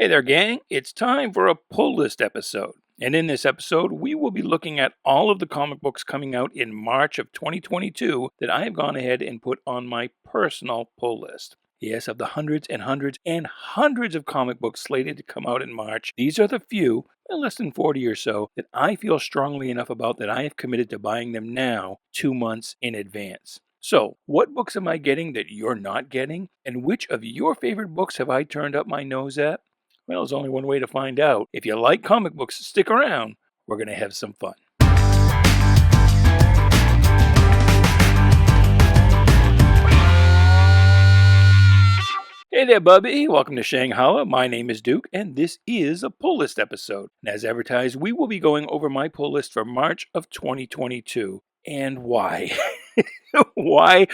Hey there, gang. It's time for a pull list episode. And in this episode, we will be looking at all of the comic books coming out in March of 2022 that I have gone ahead and put on my personal pull list. Yes, of the hundreds and hundreds and hundreds of comic books slated to come out in March, these are the few, less than 40 or so, that I feel strongly enough about that I have committed to buying them now 2 months in advance. So, what books am I getting that you're not getting? And which of your favorite books have I turned up my nose at? Well, there's only one way to find out. If you like comic books, stick around. We're going to have some fun. Hey there, Bubby. Welcome to Shanghalla. My name is Duke, and this is a pull list episode. And as advertised, we will be going over my pull list for March of 2022. And why? Why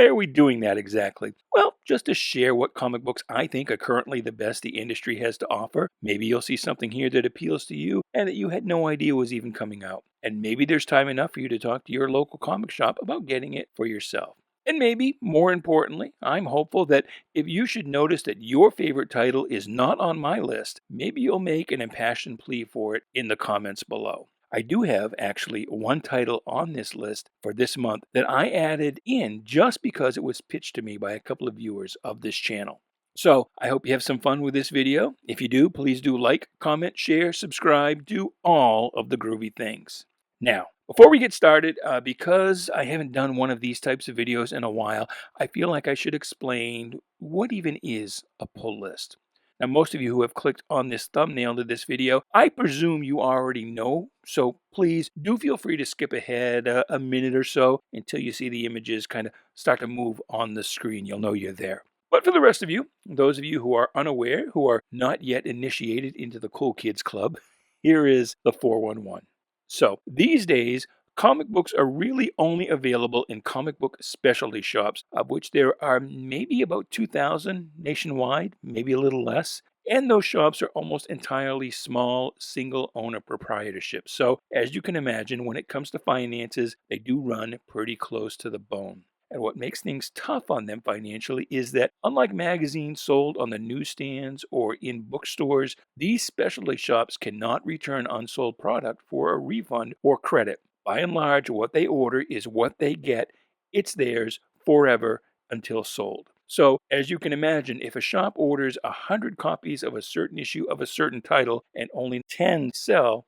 are we doing that exactly? Well, just to share what comic books I think are currently the best the industry has to offer. Maybe you'll see something here that appeals to you and that you had no idea was even coming out. And maybe there's time enough for you to talk to your local comic shop about getting it for yourself. And maybe, more importantly, I'm hopeful that if you should notice that your favorite title is not on my list, maybe you'll make an impassioned plea for it in the comments below. I do have actually one title on this list for this month that I added in just because it was pitched to me by a couple of viewers of this channel. So I hope you have some fun with this video. If you do, please do like, comment, share, subscribe, do all of the groovy things. Now, before we get started, because I haven't done one of these types of videos in a while, I feel like I should explain what even is a pull list. Now, most of you who have clicked on this thumbnail to this video, I presume you already know, so please do feel free to skip ahead a minute or so until you see the images kind of start to move on the screen. You'll know you're there. But for the rest of you, those of you who are unaware, who are not yet initiated into the Cool Kids Club, here is the 411. So, these days, comic books are really only available in comic book specialty shops, of which there are maybe about 2,000 nationwide, maybe a little less. And those shops are almost entirely small, single-owner proprietorships. So, as you can imagine, when it comes to finances, they do run pretty close to the bone. And what makes things tough on them financially is that, unlike magazines sold on the newsstands or in bookstores, these specialty shops cannot return unsold product for a refund or credit. By and large, what they order is what they get. It's theirs forever until sold. So, as you can imagine, if a shop orders 100 copies of a certain issue of a certain title and only 10 sell,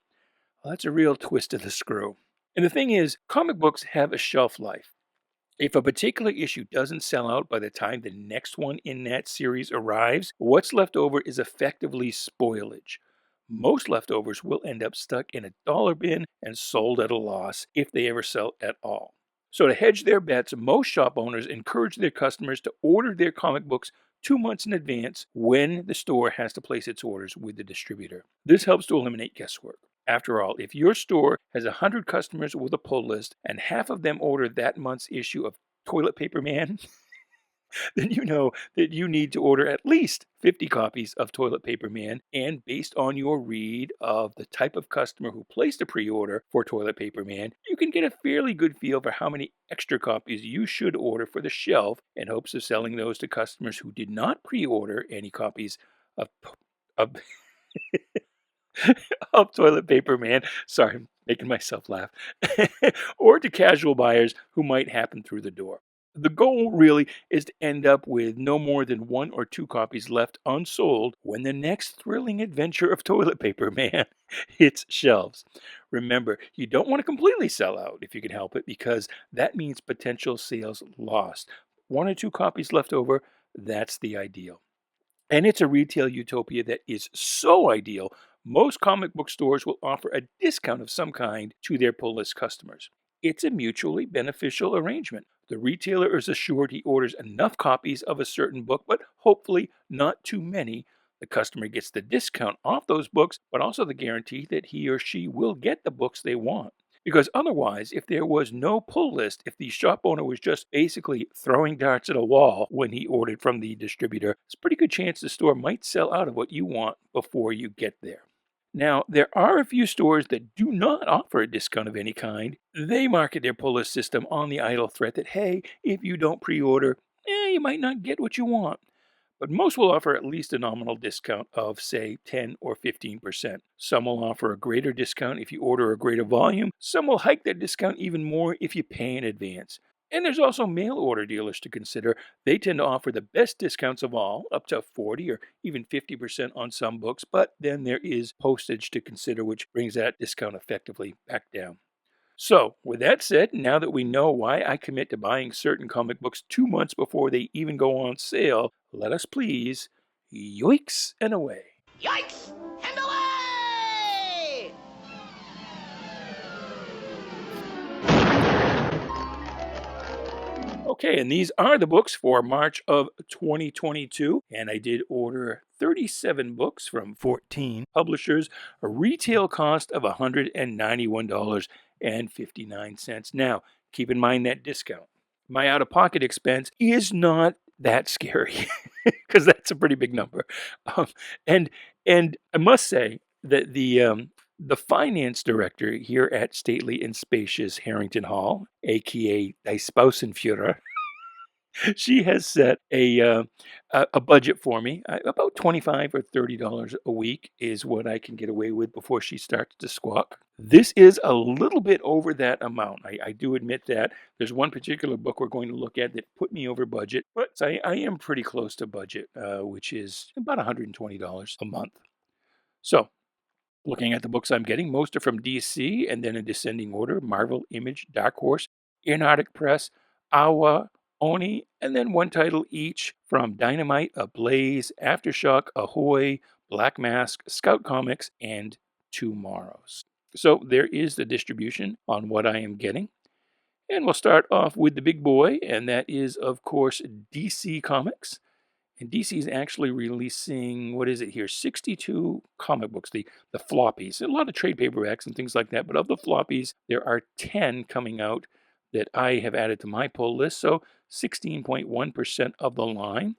well, that's a real twist of the screw. And the thing is, comic books have a shelf life. If a particular issue doesn't sell out by the time the next one in that series arrives, what's left over is effectively spoilage. Most leftovers will end up stuck in a dollar bin and sold at a loss if they ever sell at all. So to hedge their bets, most shop owners encourage their customers to order their comic books 2 months in advance when the store has to place its orders with the distributor. This helps to eliminate guesswork. After all, if your store has 100 customers with a pull list and half of them order that month's issue of Toilet Paper Man, then you know that you need to order at least 50 copies of Toilet Paper Man, and based on your read of the type of customer who placed a pre-order for Toilet Paper Man, you can get a fairly good feel for how many extra copies you should order for the shelf in hopes of selling those to customers who did not pre-order any copies of of Toilet Paper Man. Sorry, I'm making myself laugh. Or to casual buyers who might happen through the door. The goal really is to end up with no more than 1 or 2 copies left unsold when the next thrilling adventure of Toilet Paper Man hits shelves. Remember, you don't want to completely sell out if you can help it, because that means potential sales lost. 1 or 2 copies left over, that's the ideal. And it's a retail utopia that is so ideal, most comic book stores will offer a discount of some kind to their pull list customers. It's a mutually beneficial arrangement. The retailer is assured he orders enough copies of a certain book, but hopefully not too many. The customer gets the discount off those books, but also the guarantee that he or she will get the books they want. Because otherwise, if there was no pull list, if the shop owner was just basically throwing darts at a wall when he ordered from the distributor, it's a pretty good chance the store might sell out of what you want before you get there. Now, there are a few stores that do not offer a discount of any kind. They market their pull list system on the idle threat that, hey, if you don't pre-order, you might not get what you want. but most will offer at least a nominal discount of, say, 10 or 15%. Some will offer a greater discount if you order a greater volume. Some will hike that discount even more if you pay in advance. And there's also mail order dealers to consider. They tend to offer the best discounts of all, up to 40 or even 50% on some books, but then there is postage to consider, which brings that discount effectively back down. So, with that said, now that we know why I commit to buying certain comic books 2 months before they even go on sale, let us please yoicks and away. Yikes and away! Okay, and these are the books for March of 2022, and I did order 37 books from 14 publishers, a retail cost of $191.59. Now, keep in mind that discount. My out-of-pocket expense is not that scary because that's a pretty big number. Um, and I must say that the finance director here at Stately and Spacious Harrington Hall, aka Die Spausenführer, she has set a budget for me. About $25 or $30 a week is what I can get away with before she starts to squawk. This is a little bit over that amount. I do admit that. There's one particular book we're going to look at that put me over budget, but I am pretty close to budget, which is about $120 a month. So, looking at the books I'm getting, most are from DC, and then in descending order: Marvel, Image, Dark Horse, Antarctic Press, Awa, Oni, and then one title each from Dynamite, Ablaze, Aftershock, Ahoy, Black Mask, Scout Comics, and TwoMorrows. So there is the distribution on what I am getting. And we'll start off with the big boy, and that is, of course, DC Comics. And DC is actually releasing, what is it here, 62 comic books, the floppies. A lot of trade paperbacks and things like that, but of the floppies, there are 10 coming out that I have added to my pull list, so 16.1% of the line.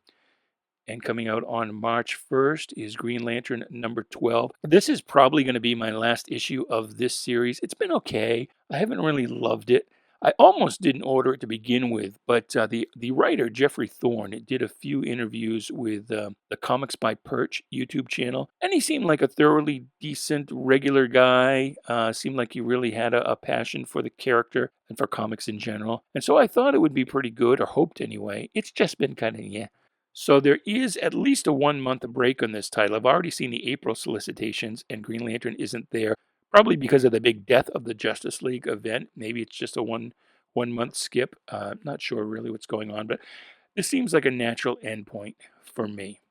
And coming out on March 1st is Green Lantern number 12. This is probably going to be my last issue of this series. It's been okay. I haven't really loved it. I almost didn't order it to begin with, but the writer, Jeffrey Thorne, did a few interviews with the Comics by Perch YouTube channel, and he seemed like a thoroughly decent, regular guy. Seemed like he really had a passion for the character and for comics in general. And so I thought it would be pretty good, or hoped anyway. It's just been kind of, yeah. So there is at least a 1 month break on this title. I've already seen the April solicitations, and Green Lantern isn't there. Probably because of the big death of the Justice League event. Maybe it's just a one month skip. Not sure really what's going on, but this seems like a natural endpoint for me.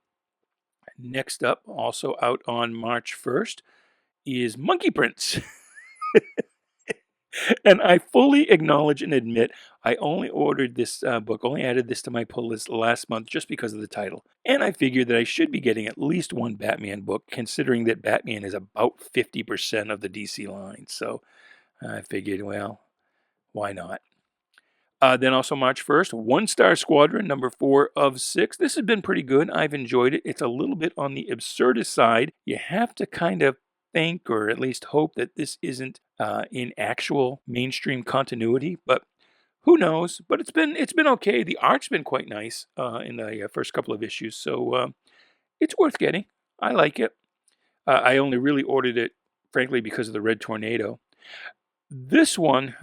Next up, also out on March 1st, is Monkey Prince. And I fully acknowledge and admit I only ordered this book, only added this to my pull list last month just because of the title. And I figured that I should be getting at least one Batman book, considering that Batman is about 50% of the DC line. So I figured, well, why not? Then also March 1st, One Star Squadron, number 4 of 6. This has been pretty good. I've enjoyed it. It's a little bit on the absurdist side. You have to kind of think, or at least hope, that this isn't in actual mainstream continuity, but who knows? But it's been okay. The art's been quite nice in the first couple of issues, so it's worth getting. I like it. I only really ordered it, frankly, because of the Red Tornado. This one,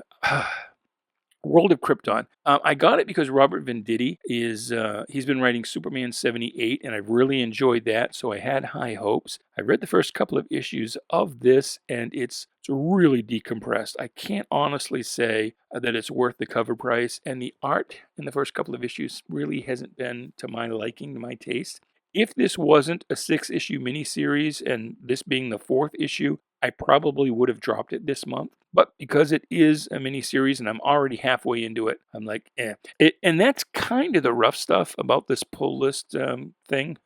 World of Krypton. I got it because Robert Venditti he's been writing Superman 78, and I've really enjoyed that, so I had high hopes. I read the first couple of issues of this, and it's really decompressed. I can't honestly say that it's worth the cover price, and the art in the first couple of issues really hasn't been to my liking, to my taste. If this wasn't a 6-issue miniseries, and this being the 4th issue, I probably would have dropped it this month. But because it is a miniseries and I'm already halfway into it, I'm like, eh. And that's kind of the rough stuff about this pull list thing,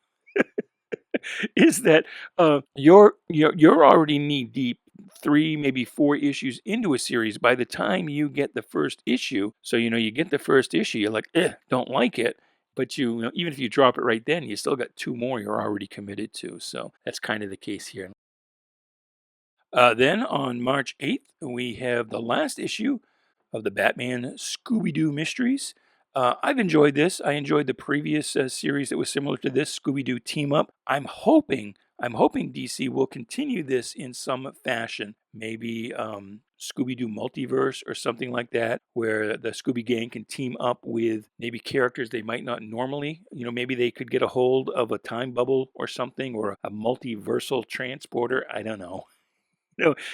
is that you're already knee deep 3, maybe 4 issues into a series by the time you get the first issue. So, you get the first issue, you're like, don't like it. But even if you drop it right then, you still got 2 more you're already committed to. So that's kind of the case here. Then on March 8th, we have the last issue of the Batman Scooby-Doo Mysteries. I've enjoyed this. I enjoyed the previous series that was similar to this, Scooby-Doo Team Up. I'm hoping DC will continue this in some fashion. Maybe Scooby-Doo Multiverse or something like that, where the Scooby Gang can team up with maybe characters they might not normally. Maybe they could get a hold of a time bubble or something, or a multiversal transporter. I don't know.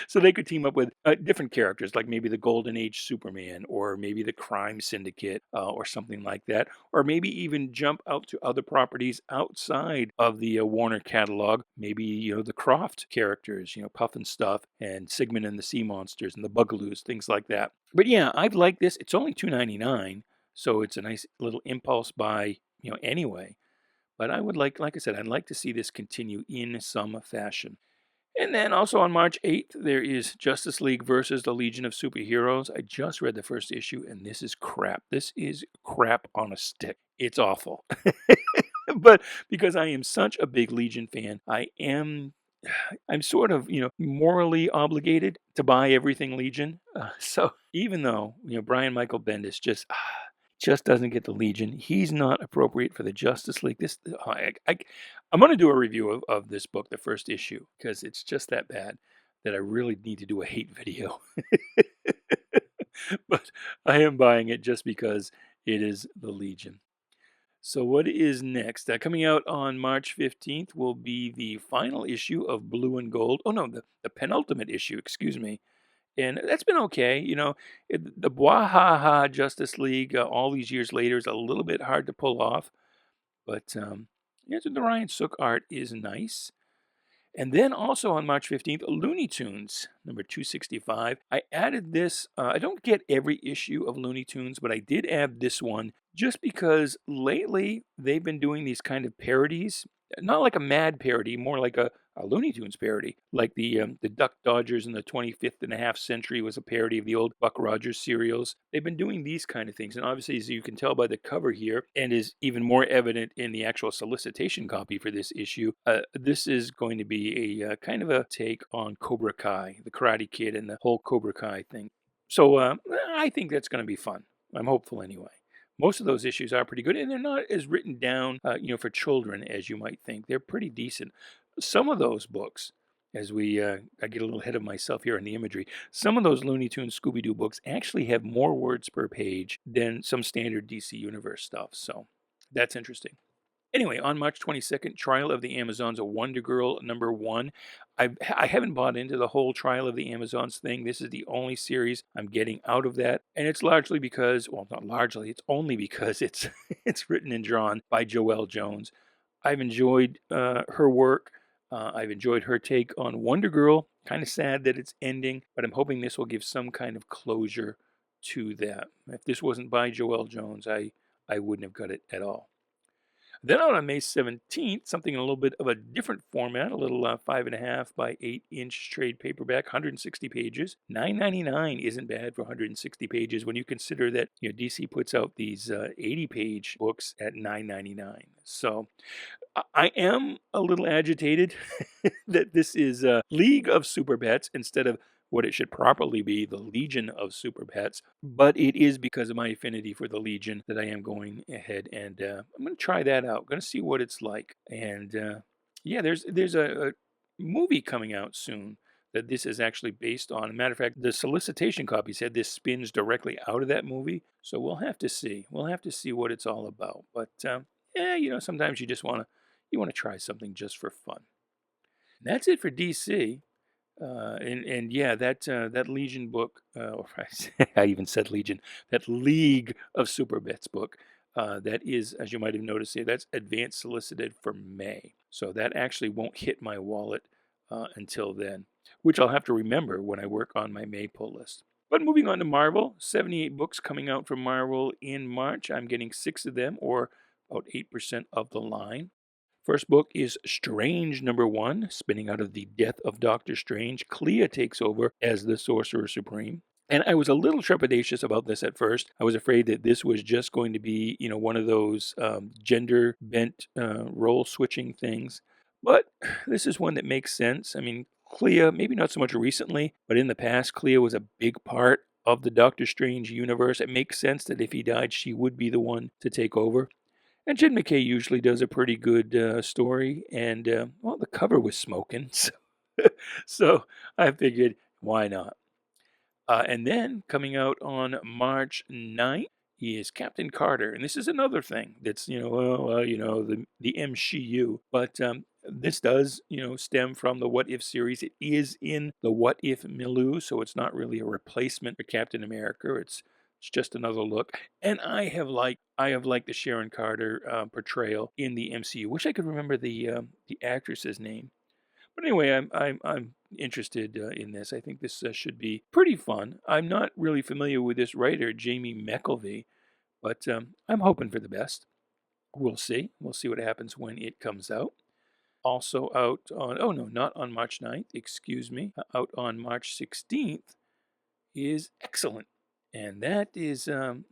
So they could team up with different characters, like maybe the Golden Age Superman, or maybe the Crime Syndicate, or something like that, or maybe even jump out to other properties outside of the Warner catalog. Maybe the Croft characters, Puff and Stuff, and Sigmund and the Sea Monsters, and the Bugaloos, things like that. But yeah, I've liked this. It's only $2.99, so it's a nice little impulse buy, anyway. But I would like I said, I'd like to see this continue in some fashion. And then also on March 8th, there is Justice League versus the Legion of Superheroes. I just read the first issue, and this is crap. This is crap on a stick. It's awful. But because I am such a big Legion fan, I'm sort of, morally obligated to buy everything Legion. So even though, Brian Michael Bendis just doesn't get the Legion. He's not appropriate for the Justice League. I'm going to do a review of this book, the first issue, because it's just that bad that I really need to do a hate video. But I am buying it just because it is the Legion. So what is next? Coming out on March 15th will be the final issue of Blue and Gold. Oh, no, the penultimate issue, excuse me. And that's been okay. The Bwahaha Justice League all these years later is a little bit hard to pull off. But yeah, so the Ryan Sook art is nice. And then also on March 15th, Looney Tunes, number 265. I added this. I don't get every issue of Looney Tunes, but I did add this one just because lately they've been doing these kind of parodies. Not like a mad parody, more like a Looney Tunes parody. Like the Duck Dodgers in the 25th and a half century was a parody of the old Buck Rogers serials. They've been doing these kind of things. And obviously, as you can tell by the cover here, and is even more evident in the actual solicitation copy for this issue, this is going to be a kind of a take on Cobra Kai, the Karate Kid, and the whole Cobra Kai thing. So I think that's going to be fun. I'm hopeful anyway. Most of those issues are pretty good, and they're not as written down, for children as you might think. They're pretty decent. Some of those books, as I get a little ahead of myself here in the imagery, some of those Looney Tunes Scooby-Doo books actually have more words per page than some standard DC Universe stuff. So that's interesting. Anyway, on March 22nd, Trial of the Amazons, a Wonder Girl number 1. I haven't bought into the whole Trial of the Amazons thing. This is the only series I'm getting out of that. And it's largely because, well, not largely, it's only because it's written and drawn by Joelle Jones. I've enjoyed her work. I've enjoyed her take on Wonder Girl. Kind of sad that it's ending, but I'm hoping this will give some kind of closure to that. If this wasn't by Joelle Jones, I wouldn't have got it at all. Then on May 17th, something in a little bit of a different format, a little 5.5 by 8-inch trade paperback, 160 pages. $9.99 isn't bad for 160 pages when you consider that DC puts out these 80-page books at $9.99. So I am a little agitated that this is League of Super Pets instead of what it should properly be, the Legion of Super Pets. But it is because of my affinity for the Legion that I am going ahead and I'm going to try that out. I'm going to see what it's like. And yeah, there's a movie coming out soon that this is actually based on. As a matter of fact, the solicitation copy said this spins directly out of that movie. So we'll have to see. We'll have to see what it's all about. But yeah, sometimes you just want to try something just for fun. And that's it for DC. And yeah, that Legion book, I even said Legion, that League of Super Pets book, that is, as you might have noticed here, that's advanced solicited for May. So that actually won't hit my wallet until then, which I'll have to remember when I work on my May pull list. But moving on to Marvel, 78 books coming out from Marvel in March. I'm getting 6 of them, or about 8% of the line. First book is Strange number 1, spinning out of the death of Doctor Strange. Clea takes over as the Sorcerer Supreme. And I was a little trepidatious about this at first. I was afraid that this was just going to be, one of those gender-bent role switching things. But this is one that makes sense. I mean, Clea, maybe not so much recently, but in the past, Clea was a big part of the Doctor Strange universe. It makes sense that if he died, she would be the one to take over. And Jed McKay usually does a pretty good story. And, well, the cover was smoking. So I figured, why not? And then coming out on March 9th is Captain Carter. And this is another thing that's, the MCU. But this does, stem from the What If series. It is in the What If milieu, so it's not really a replacement for Captain America. It's just another look. And I have liked the Sharon Carter portrayal in the MCU. Wish I could remember the actress's name. But anyway, I'm interested in this. I think this should be pretty fun. I'm not really familiar with this writer, Jamie McKelvey, but I'm hoping for the best. We'll see. We'll see what happens when it comes out. Also out on, oh no, not on March 9th, excuse me. Out on March 16th is X-Cellent. And that is, I'm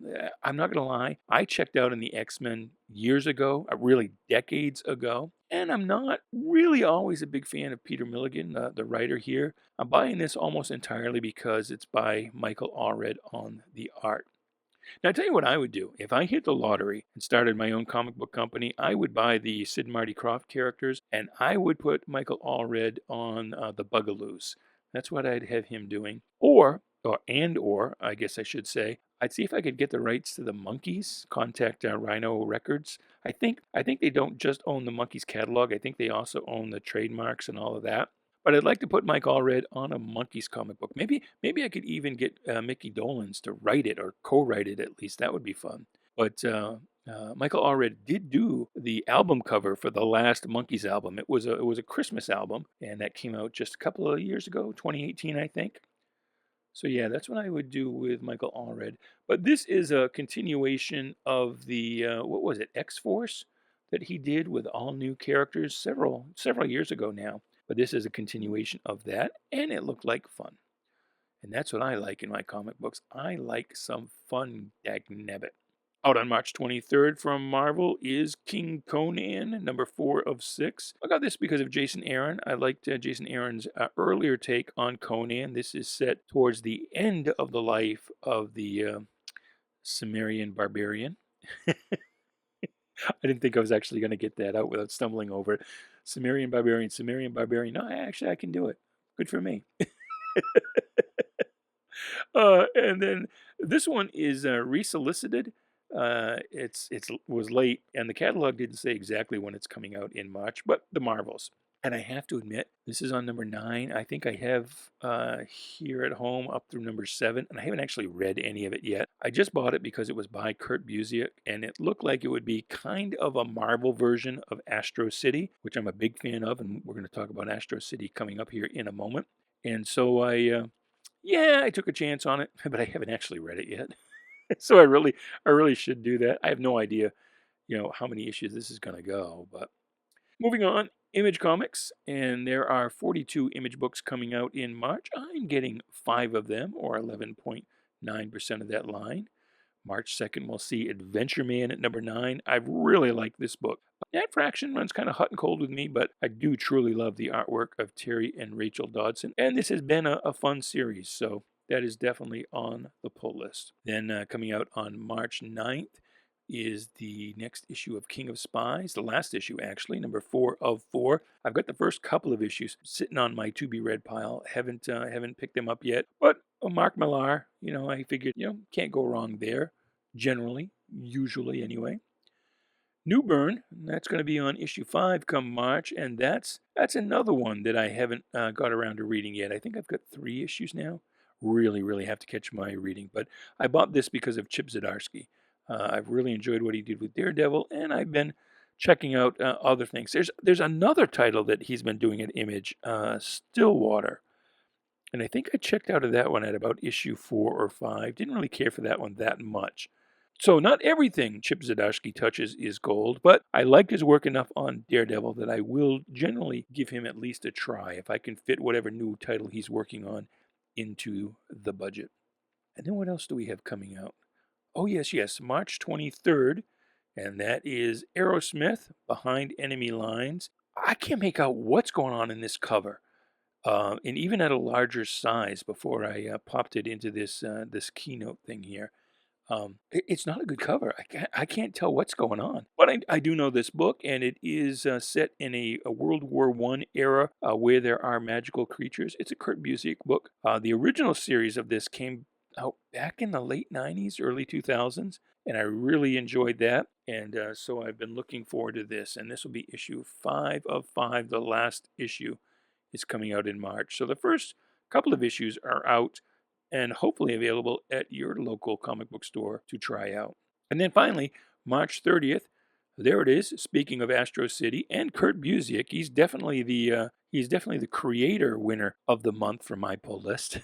not going to lie, I checked out in the X-Men years ago, really decades ago. And I'm not really always a big fan of Peter Milligan, the writer here. I'm buying this almost entirely because it's by Michael Allred on the art. Now, I'll tell you what I would do. If I hit the lottery and started my own comic book company, I would buy the Sid and Marty Krofft characters, and I would put Michael Allred on the Bugaloos. That's what I'd have him doing. Or, I guess I should say, I'd see if I could get the rights to the Monkees, contact Rhino Records. I think they don't just own the Monkees catalog. I think they also own the trademarks and all of that. But I'd like to put Mike Allred on a Monkees comic book. Maybe I could even get Mickey Dolenz to write it or co-write it at least. That would be fun. But Michael Allred did do the album cover for the last Monkees album. It was a Christmas album, and that came out just a couple of years ago, 2018, I think. So yeah, that's what I would do with Michael Allred. But this is a continuation of the what was it, X-Force that he did with all new characters several years ago now. But this is a continuation of that, and it looked like fun. And that's what I like in my comic books. I like some fun, dagnabbit. Out on March 23rd from Marvel is King Conan, number 4 of 6. I got this because of Jason Aaron. I liked Jason Aaron's earlier take on Conan. This is set towards the end of the life of the Cimmerian barbarian. I didn't think I was actually going to get that out without stumbling over it. Cimmerian barbarian. No, actually, I can do it. Good for me. And then this one is resolicited. It was late, and the catalog didn't say exactly when it's coming out in March, but the Marvels. And I have to admit, this is on number 9. I think I have here at home up through number 7, and I haven't actually read any of it yet. I just bought it because it was by Kurt Busiek, and it looked like it would be kind of a Marvel version of Astro City, which I'm a big fan of, and we're going to talk about Astro City coming up here in a moment. And so I took a chance on it, but I haven't actually read it yet. So I really should do that. I have no idea, how many issues this is going to go. But moving on, Image Comics, and there are 42 Image books coming out in March. I'm getting 5 of them, or 11.9% of that line. March 2nd, we'll see Adventure Man at number 9. I really like this book. That fraction runs kind of hot and cold with me, but I do truly love the artwork of Terry and Rachel Dodson. And this has been a fun series, so that is definitely on the pull list. Then coming out on March 9th is the next issue of King of Spies, the last issue actually, number 4 of 4. I've got the first couple of issues sitting on my to-be-read pile. Haven't picked them up yet, but Mark Millar, I figured, can't go wrong there, generally, usually anyway. New Burn, that's going to be on issue 5 come March, and that's another one that I haven't got around to reading yet. I think I've got 3 issues now. Really have to catch my reading, but I bought this because of Chip Zdarsky. I've really enjoyed what he did with Daredevil, and I've been checking out other things. There's another title that he's been doing at Image, Stillwater, and I think I checked out of that one at about issue 4 or 5. Didn't really care for that one that much. So not everything Chip Zdarsky touches is gold, but I liked his work enough on Daredevil that I will generally give him at least a try if I can fit whatever new title he's working on into the budget. And then what else do we have coming out? Oh, yes, March 23rd, and that is Aerosmith, Behind Enemy Lines. I can't make out what's going on in this cover. and even at a larger size before I popped it into this keynote thing here. It's not a good cover. I can't tell what's going on, but I do know this book, and it is set in a World War One era where there are magical creatures. It's a Kurt Busiek book. The original series of this came out back in the late '90s, early 2000s, and I really enjoyed that. And so I've been looking forward to this, and this will be issue 5 of 5. The last issue is coming out in March. So the first couple of issues are out and hopefully available at your local comic book store to try out. And then finally, March 30th, there it is. Speaking of Astro City and Kurt Busiek, he's definitely the creator winner of the month for my pull list.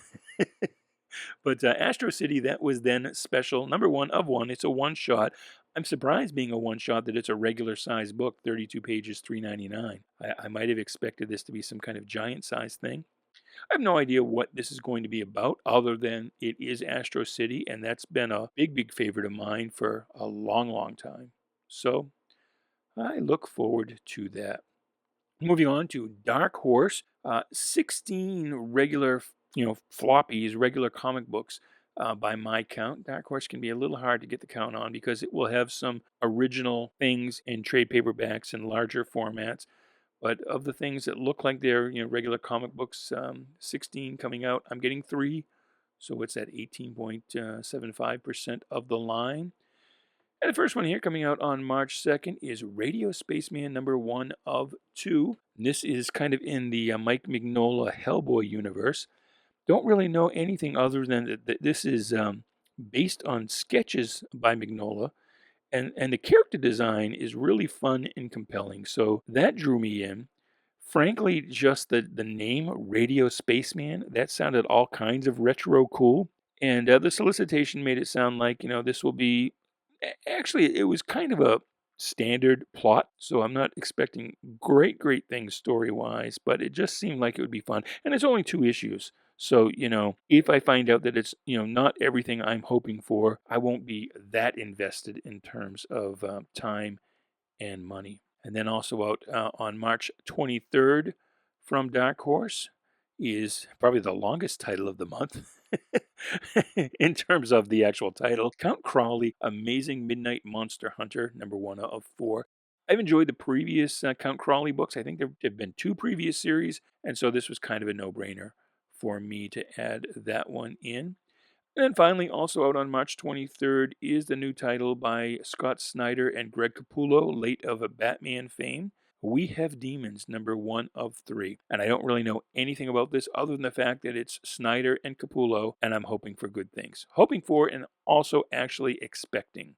But Astro City, that was then special number 1 of 1. It's a one shot. I'm surprised, being a one shot, that it's a regular size book, 32 pages, $3.99. I might have expected this to be some kind of giant size thing. I have no idea what this is going to be about, other than it is Astro City, and that's been a big favorite of mine for a long time. So I look forward to that. Moving on to Dark Horse, 16 regular, floppies, regular comic books. By my count, Dark Horse can be a little hard to get the count on because it will have some original things in trade paperbacks and larger formats. But of the things that look like they're regular comic books, 16 coming out, I'm getting 3. So it's at 18.75% of the line. And the first one here coming out on March 2nd is Radio Spaceman number 1 of 2. And this is kind of in the Mike Mignola Hellboy universe. Don't really know anything other than that this is based on sketches by Mignola. And the character design is really fun and compelling. So that drew me in. Frankly, just the name Radio Spaceman, that sounded all kinds of retro cool. And the solicitation made it sound like, this will be... Actually, it was kind of a standard plot, so I'm not expecting great things story-wise, but it just seemed like it would be fun. And it's only 2 issues. So, if I find out that it's, not everything I'm hoping for, I won't be that invested in terms of time and money. And then also out on March 23rd from Dark Horse is probably the longest title of the month in terms of the actual title. Count Crowley, Amazing Midnight Monster Hunter, number 1 of 4. I've enjoyed the previous Count Crowley books. I think there have been 2 previous series, and so this was kind of a no-brainer for me to add that one in. And then finally, also out on March 23rd, is the new title by Scott Snyder and Greg Capullo, late of a Batman fame. We Have Demons, number 1 of 3. And I don't really know anything about this other than the fact that it's Snyder and Capullo, and I'm hoping for good things. Hoping for and also actually expecting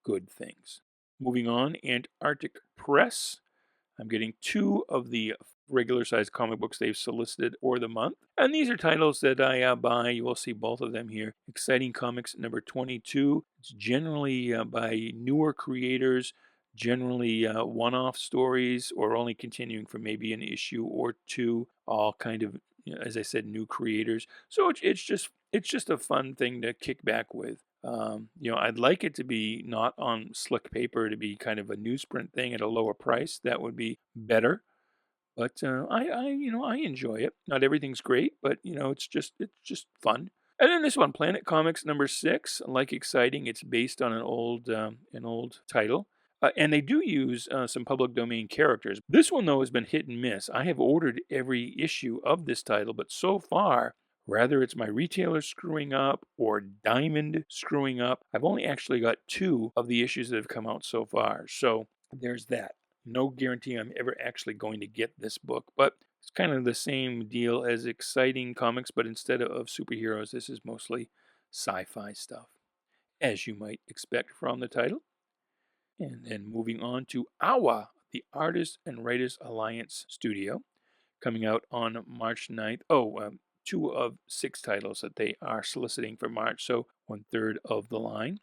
good things. Moving on, Antarctic Press. I'm getting 2 of the regular size comic books they've solicited for the month. And these are titles that I buy. You will see both of them here. Exciting Comics number 22. It's generally by newer creators, generally one-off stories, or only continuing for maybe an issue or 2, all kind of, as I said, new creators. So it's just a fun thing to kick back with. I'd like it to be not on slick paper, to be kind of a newsprint thing at a lower price. That would be better. But I enjoy it. Not everything's great, but it's just fun. And then this one, Planet Comics number 6. Like Exciting, it's based on an old title. And they do use some public domain characters. This one, though, has been hit and miss. I have ordered every issue of this title, but so far, rather it's my retailer screwing up or Diamond screwing up, I've only actually got 2 of the issues that have come out so far. So there's that. No guarantee I'm ever actually going to get this book, but it's kind of the same deal as Exciting Comics, but instead of superheroes, this is mostly sci-fi stuff, as you might expect from the title. And then moving on to AWA, the Artists and Writers Alliance Studio, coming out on March 9th. 2 of 6 titles that they are soliciting for March, so 1/3 of the line.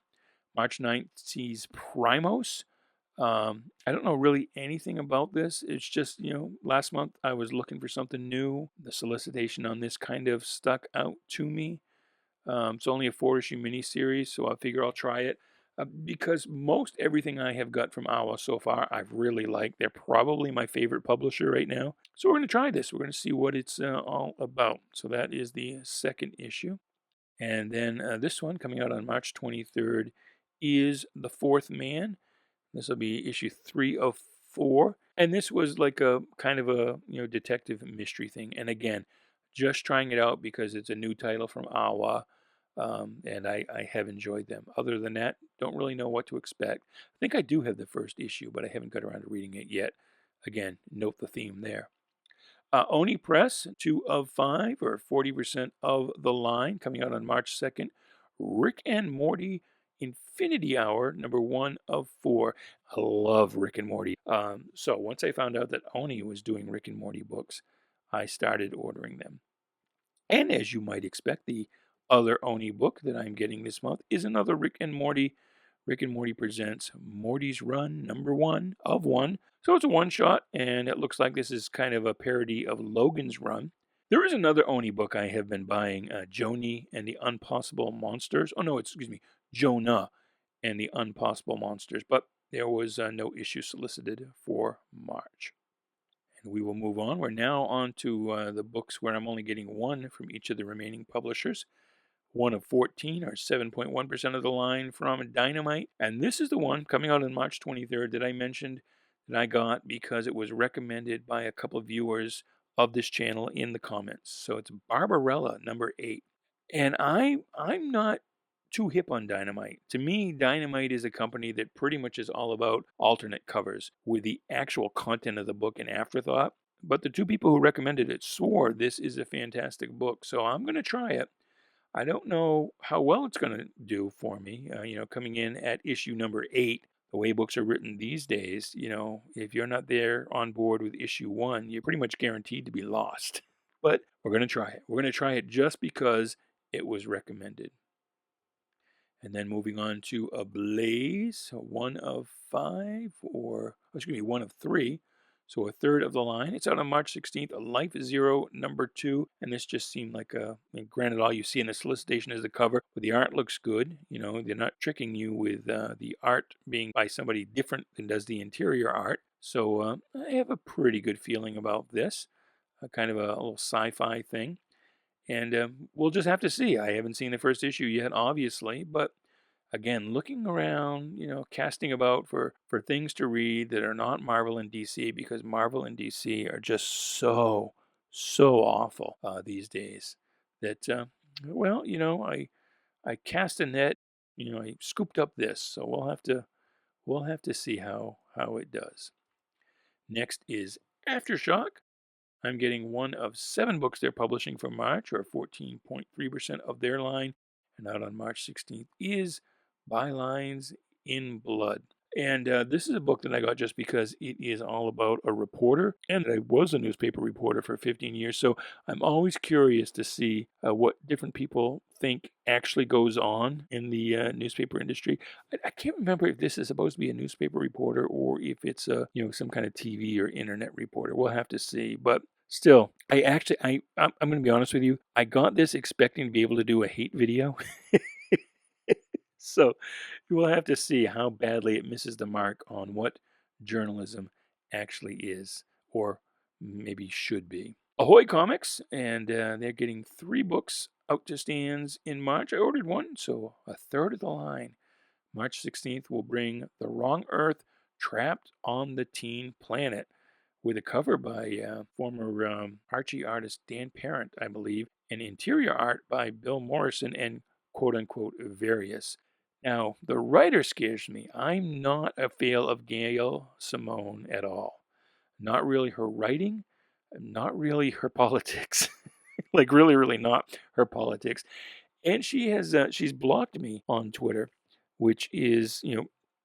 March 9th sees Primos. I don't know really anything about this. It's just, last month I was looking for something new. The solicitation on this kind of stuck out to me. It's only a 4-issue miniseries, so I figure I'll try it. because most everything I have got from Awa so far, I've really liked. They're probably my favorite publisher right now. So we're going to try this. We're going to see what it's all about. So that is the second issue. And then this one coming out on March 23rd is The Fourth Man. This will be issue 3 of 4. And this was like a kind of a detective mystery thing. And again, just trying it out because it's a new title from Awa. And I have enjoyed them. Other than that, don't really know what to expect. I think I do have the first issue, but I haven't got around to reading it yet. Again, note the theme there. Oni Press, 2 of 5, or 40% of the line, coming out on March 2nd. Rick and Morty Infinity Hour, number 1 of 4. I love Rick and Morty. So once I found out that Oni was doing Rick and Morty books, I started ordering them. And as you might expect, the other Oni book that I'm getting this month is another Rick and Morty. Rick and Morty presents Morty's Run, number 1 of 1. So it's a one-shot, and it looks like this is kind of a parody of Logan's Run. There is another Oni book I have been buying, Joni and the Unpossible Monsters. Oh, no, excuse me, Jonah and the Unpossible Monsters. But there was no issue solicited for March. And we will move on. We're now on to the books where I'm only getting one from each of the remaining publishers. 1 of 14, or 7.1% of the line, from Dynamite. And this is the one coming out on March 23rd that I mentioned that I got because it was recommended by a couple of viewers of this channel in the comments. So it's Barbarella, number 8. And I'm not too hip on Dynamite. To me, Dynamite is a company that pretty much is all about alternate covers with the actual content of the book an afterthought. But the two people who recommended it swore this is a fantastic book. So I'm going to try it. I don't know how well it's going to do for me. Coming in at issue number 8, the way books are written these days, if you're not there on board with issue 1, you're pretty much guaranteed to be lost. But we're going to try it. We're going to try it just because it was recommended. And then moving on to Ablaze, 1 of 5, or, 1 of 3. So a third of the line. It's out on March 16th, Life Zero, number 2. And this just seemed like granted, all you see in the solicitation is the cover, but the art looks good. They're not tricking you with the art being by somebody different than does the interior art. So I have a pretty good feeling about this, kind of a little sci-fi thing. And we'll just have to see. I haven't seen the first issue yet, obviously, but again, looking around, casting about for things to read that are not Marvel and DC, because Marvel and DC are just so awful these days that, I cast a net, I scooped up this, so we'll have to see how it does. Next is Aftershock. I'm getting 1 of 7 books they're publishing for March, or 14.3% of their line, and out on March 16th is Bylines in Blood. And this is a book that I got just because it is all about a reporter, and I was a newspaper reporter for 15 years, so I'm always curious to see what different people think actually goes on in the newspaper industry. I can't remember if this is supposed to be a newspaper reporter or if it's some kind of TV or internet reporter. We'll have to see, but still, I'm going to be honest with you. I got this expecting to be able to do a hate video. So we'll have to see how badly it misses the mark on what journalism actually is, or maybe should be. Ahoy Comics, and they're getting 3 books out to stands in March. I ordered 1, so a third of the line. March 16th will bring The Wrong Earth, Trapped on the Teen Planet, with a cover by former Archie artist Dan Parent, I believe, and interior art by Bill Morrison and quote-unquote various. Now, the writer scares me. I'm not a fan of Gail Simone at all. Not really her writing, not really her politics. Like really, really not her politics. And she's blocked me on Twitter, which is,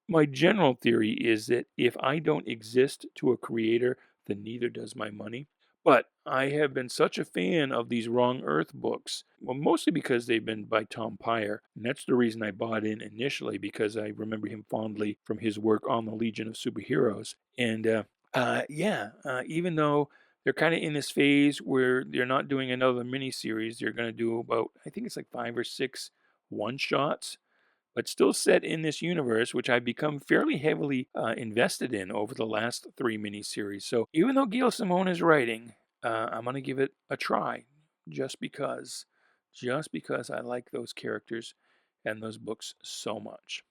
my general theory is that if I don't exist to a creator, then neither does my money. But I have been such a fan of these Wrong Earth books, well, mostly because they've been by Tom Peyer. And that's the reason I bought in initially, because I remember him fondly from his work on the Legion of Superheroes. And even though they're kind of in this phase where they're not doing another miniseries, they're going to do about, I think it's like 5 or 6 one-shots. but still set in this universe, which I've become fairly heavily invested in over the last 3 miniseries. So even though Gail Simone is writing, I'm going to give it a try just because. Just because I like those characters and those books so much.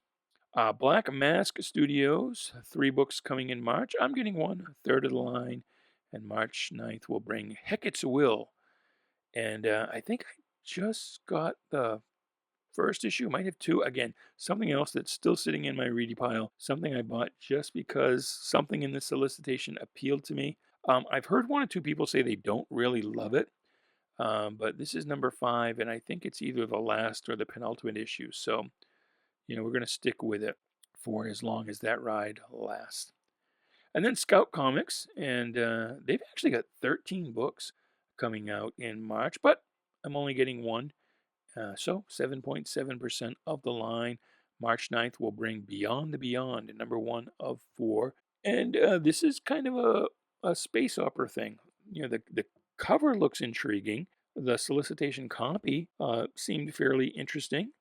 Black Mask Studios, 3 books coming in March. I'm getting one, a third of the line. And March 9th will bring Hecat's Will. And I think I just got the first issue, might have 2. Again, something else that's still sitting in my reading pile, something I bought just because something in the solicitation appealed to me. I've heard 1 or 2 people say they don't really love it, but this is number 5, and I think it's either the last or the penultimate issue. So, we're going to stick with it for as long as that ride lasts. And then Scout Comics, and they've actually got 13 books coming out in March, but I'm only getting 1. So 7.7% of the line. March 9th will bring Beyond the Beyond, number 1 of 4. And this is kind of a space opera thing. The cover looks intriguing. The solicitation copy seemed fairly interesting.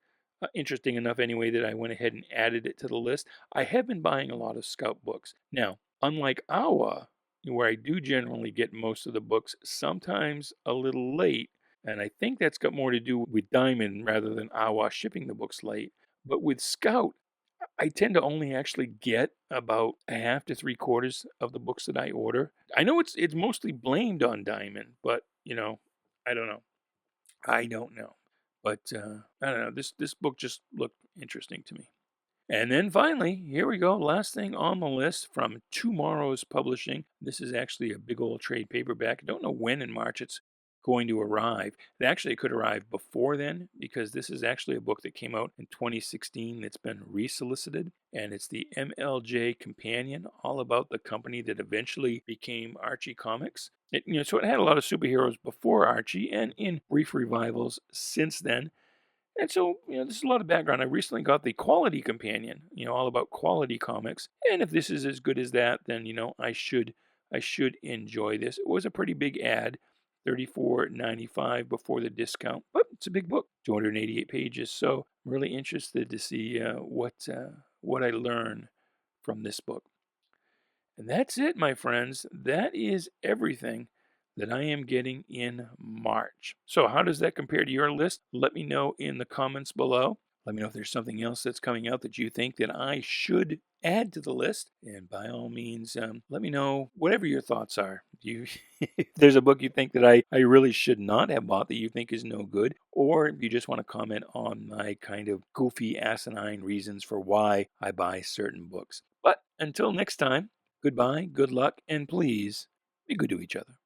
Interesting enough anyway that I went ahead and added it to the list. I have been buying a lot of Scout books. Now, unlike Awa, where I do generally get most of the books, sometimes a little late, and I think that's got more to do with Diamond rather than Awa shipping the books late. But with Scout, I tend to only actually get about a half to 3/4 of the books that I order. I know it's mostly blamed on Diamond, but I don't know. I don't know. But I don't know. This book just looked interesting to me. And then finally, here we go. Last thing on the list from TwoMorrows Publishing. This is actually a big old trade paperback. I don't know when in March it's going to arrive. It could arrive before then, because this is actually a book that came out in 2016 that's been resolicited. And it's the MLJ Companion, all about the company that eventually became Archie Comics. So it had a lot of superheroes before Archie and in brief revivals since then. And so, this is a lot of background. I recently got the Quality Companion, all about quality comics. And if this is as good as that, then, I should enjoy this. It was a pretty big ad, $34.95 before the discount, but it's a big book, 288 pages. So I'm really interested to see what I learn from this book. And that's it, my friends. That is everything that I am getting in March. So how does that compare to your list? Let me know in the comments below. Let me know if there's something else that's coming out that you think that I should add to the list. And by all means, let me know whatever your thoughts are. If there's a book you think that I really should not have bought that you think is no good, or if you just want to comment on my kind of goofy, asinine reasons for why I buy certain books. But until next time, goodbye, good luck, and please be good to each other.